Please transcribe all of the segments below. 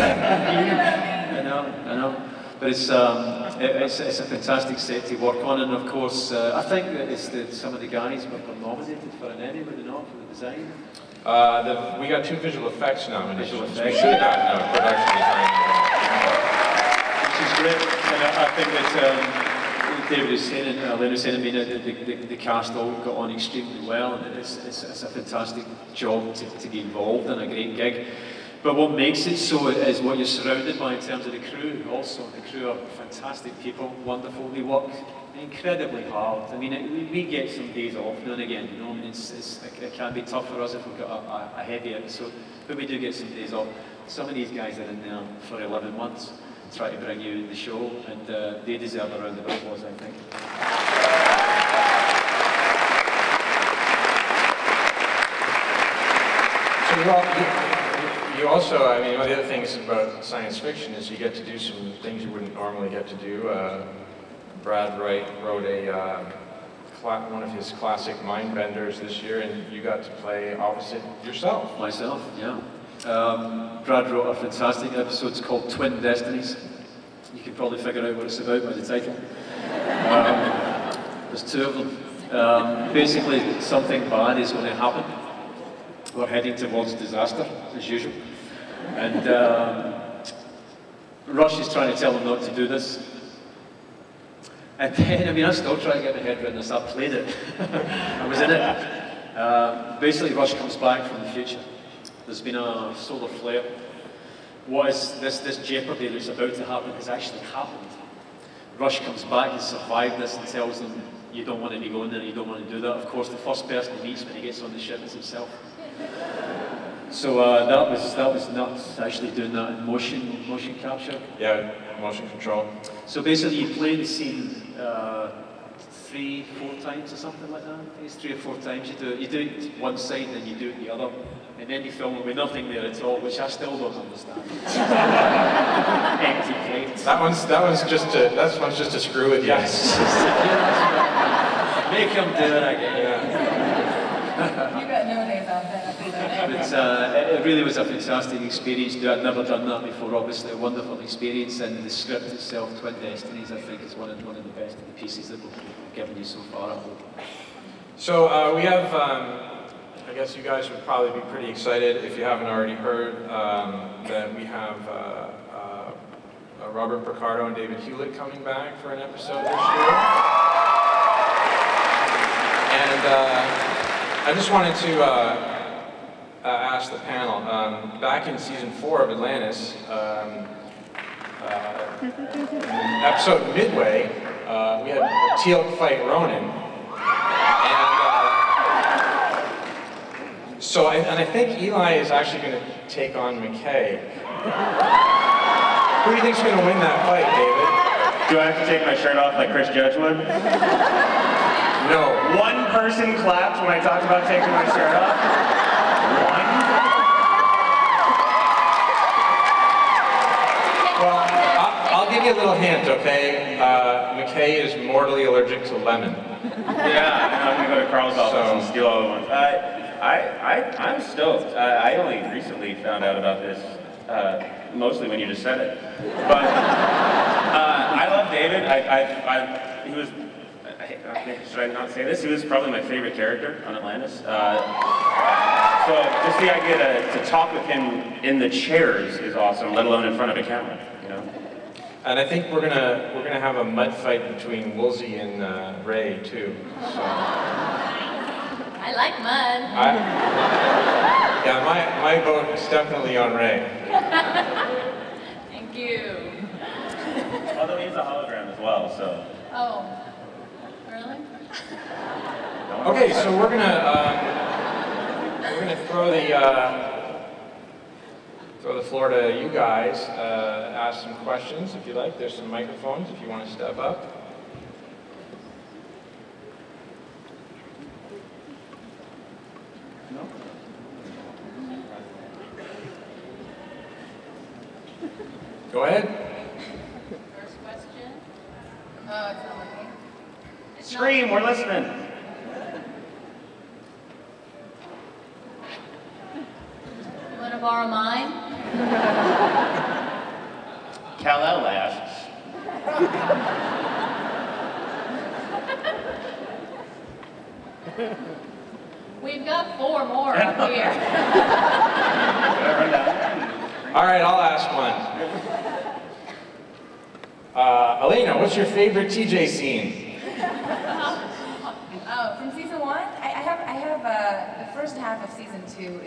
I know. But it's a fantastic set to work on, and of course, I think that some of the guys were nominated for an Emmy, were they not, for the design? We got 2 visual effects nominations. Visual effects. We should have gotten a production design. Which is great, and I think that David was saying, and Lynn was saying, I mean, the cast all got on extremely well, and it's a fantastic job to be involved in, a great gig. But what makes it so is what you're surrounded by in terms of the crew also. The crew are fantastic people, wonderful. They work incredibly hard. I mean, we get some days off now and again, you know. I mean, it can be tough for us if we've got a heavy episode, but we do get some days off. Some of these guys are in there for 11 months, trying to bring you the show, and they deserve a round of applause, I think. So you also, I mean, one of the other things about science fiction is you get to do some things you wouldn't normally get to do. Brad Wright wrote one of his classic mind benders this year, and you got to play opposite yourself. Myself, yeah. Brad wrote a fantastic episode. It's called Twin Destinies. You can probably figure out what it's about by the title. There's 2 of them. Basically, something bad is going to happen. We're heading towards disaster, as usual. And Rush is trying to tell them not to do this. And then, I mean, I'm still trying to get my head around this. I played it. I was in it. Basically, Rush comes back from the future. There's been a solar flare. What is this jeopardy that's about to happen has actually happened. Rush comes back, he's survived this, and tells them, you don't want to be going there, you don't want to do that. Of course, the first person he meets when he gets on the ship is himself. So that was nuts, actually doing that in motion capture. Yeah, motion control. So basically you play the scene 3, 4 times or something like that. I think it's 3 or 4 times. You do it one side, then you do it the other, and then you film it with nothing there at all, which I still don't understand. Empty plates. That one's just to screw with you. Yes. Make him do it again. Yeah. You got no days off that episode. But it really was a fantastic experience. I'd never done that before, obviously a wonderful experience, and the script itself, Twin Destinies, I think is one of the best of the pieces that we've given you so far, I hope. So we have, I guess you guys would probably be pretty excited if you haven't already heard that we have Robert Picardo and David Hewlett coming back for an episode this year. And I just wanted to ask the panel, back in season 4 of Atlantis, episode Midway, we had Teal'c fight Ronan. And I think Eli is actually going to take on McKay. Who do you think's going to win that fight, David? Do I have to take my shirt off like Chris Judge would? No. One person clapped when I talked about taking my shirt off. One? Well, I'll give you a little hint, okay? McKay is mortally allergic to lemon. Yeah, I'm gonna go to Carl's office and steal all the ones. I'm stoked. I only recently found out about this, mostly when you just said it. But I love David. He was. Should I not say this? He was probably my favorite character on Atlantis. So just the idea to talk with him in the chairs is awesome, let alone in front of a camera, you know? And I think we're gonna have a mud fight between Woolsey and Ray too. So. I like mud. Yeah, my vote is definitely on Ray. Thank you. Although he's a hologram as well, so. Oh, really? Okay, so we're gonna throw the floor to you guys. Ask some questions if you like. There's some microphones if you want to step up. No? Go ahead. First question. Oh, it's not working. Scream, we're listening. You want to borrow mine? We've got 4 more up here. All right, I'll ask one. Elena, what's your favorite TJ scene? Oh, from season 1, I have the first half of season 2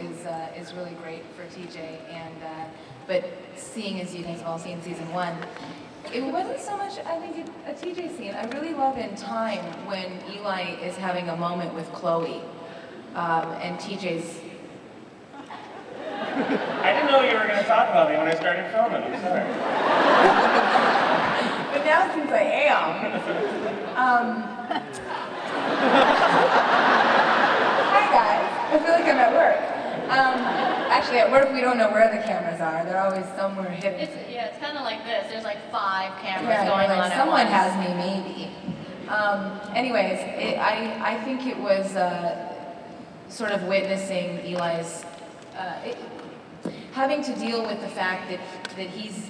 is really great for TJ, and but seeing, as you guys have all seen season 1, it wasn't so much, I think, a TJ scene. I really love in Time when Eli is having a moment with Chloe, and TJ's. I didn't know you were going to talk about me when I started filming. I'm sorry. But now since I am, hi guys. I feel like I'm at work. Actually, at work we don't know where the cameras are. They're always somewhere hidden. It's kind of like this. There's like 5 cameras going on at someone once. has me, maybe. Anyways, I think it was sort of witnessing Eli's having to deal with the fact that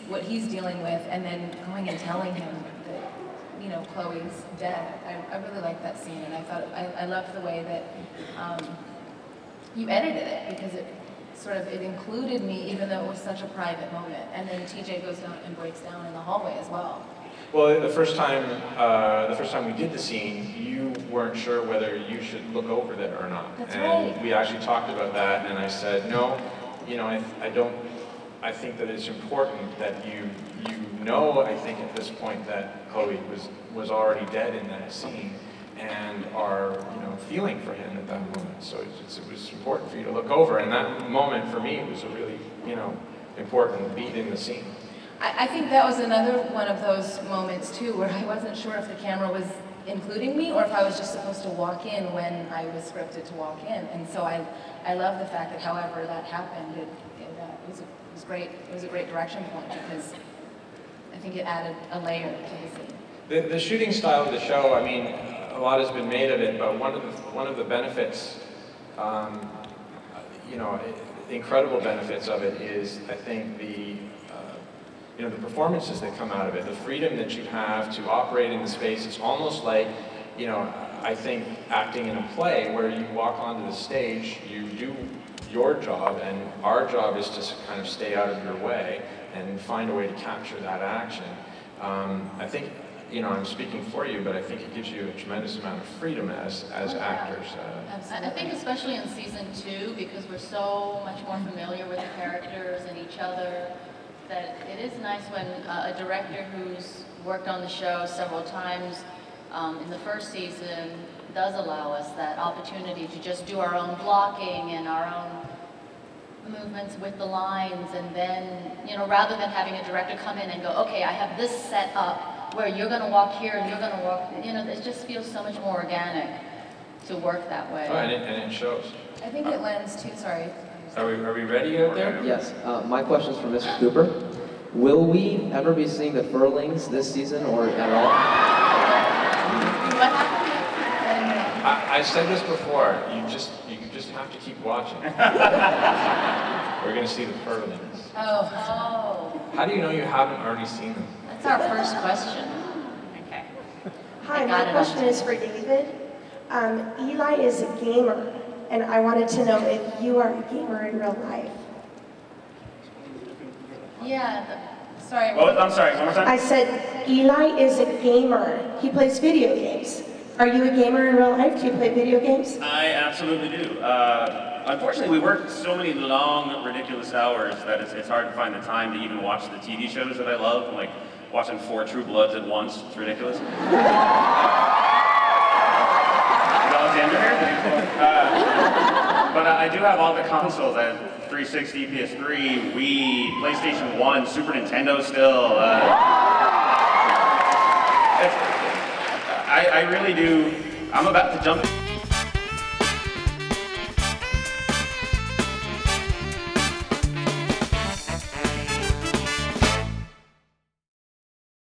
what he's dealing with, and then going and telling him that, you know, Chloe's dead. I really liked that scene, and I thought I loved the way that you edited it, because it included me, even though it was such a private moment. And then TJ goes down and breaks down in the hallway as well. Well, the first time we did the scene, you weren't sure whether you should look over there or not. That's and right. We actually talked about that, and I said, no, you know, I think that it's important that you know, I think at this point that Chloe was already dead in that scene, and are, you know, feeling for him at that moment. So it was important for you to look over, and that moment for me was a really, you know, important beat in the scene. I think that was another one of those moments too, where I wasn't sure if the camera was including me or if I was just supposed to walk in when I was scripted to walk in. And so I love the fact that however that happened, it was great. It was a great direction point, because I think it added a layer to the scene. The shooting style of the show, I mean, a lot has been made of it, but one of the benefits, you know, the incredible benefits of it is, I think, you know, the performances that come out of it, the freedom that you have to operate in the space. It's almost like, you know, I think acting in a play where you walk onto the stage, you do your job, and our job is to kind of stay out of your way and find a way to capture that action. I think, you know, I'm speaking for you, but I think it gives you a tremendous amount of freedom as actors. I think especially in season 2, because we're so much more familiar with the characters and each other, that it is nice when a director who's worked on the show several times in the first season does allow us that opportunity to just do our own blocking and our own movements with the lines, and then, you know, rather than having a director come in and go, okay, I have this set up where you're going to walk here and you're going to walk, you know, it just feels so much more organic to work that way. Oh, and it shows. I think it lends to, sorry. Are we ready out there? Yes. My question is for Mr. Cooper. Will we ever be seeing the furlings this season or at all? What happened? I said this before. You just have to keep watching. We're going to see the furlings. Oh. How do you know you haven't already seen them? That's our first question. Okay. Hi, my question is for David. Eli is a gamer, and I wanted to know if you are a gamer in real life. Yeah. Sorry. I'm sorry, one more time? I said Eli is a gamer. He plays video games. Are you a gamer in real life? Do you play video games? I absolutely do. Unfortunately, we work so many long, ridiculous hours that it's hard to find the time to even watch the TV shows that I love, like watching 4 True Bloods at once. It's ridiculous. Is Alexander here? But I do have all the consoles. I have 360, PS3, Wii, PlayStation 1, Super Nintendo still. I really do. I'm about to jump in.